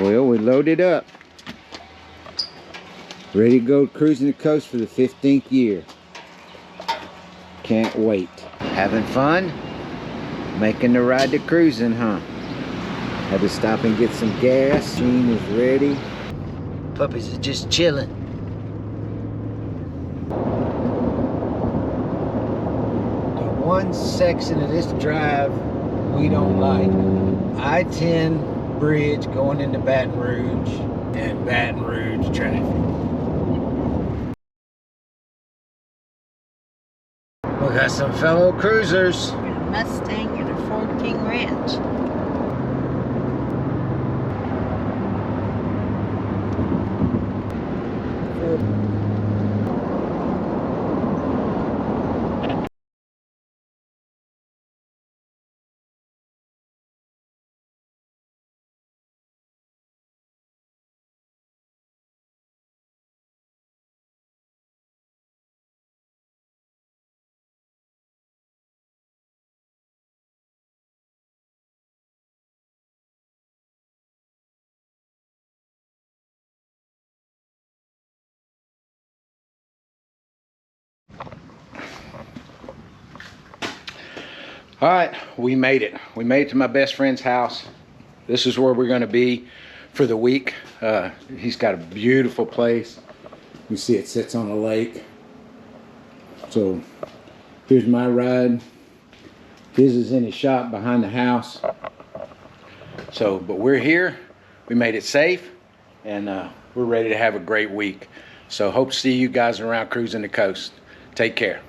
Well, we loaded up. Ready to go cruising the coast for the 15th year. Can't wait. Having fun? Making the ride to cruising, huh? Had to stop and get some gas. Machine is ready. Puppies are just chilling. The one section of this drive we don't like. I-10 bridge going into Baton Rouge and Baton Rouge traffic. We got some fellow cruisers. A Mustang and a 14 Ranch. All right, we made it. We made it to my best friend's house. This is where we're gonna be for the week. He's got a beautiful place. You see it sits on a lake. So here's my ride. His is in his shop behind the house. So, but we're here. We made it safe, and we're ready to have a great week. So hope to see you guys around Cruising the Coast. Take care.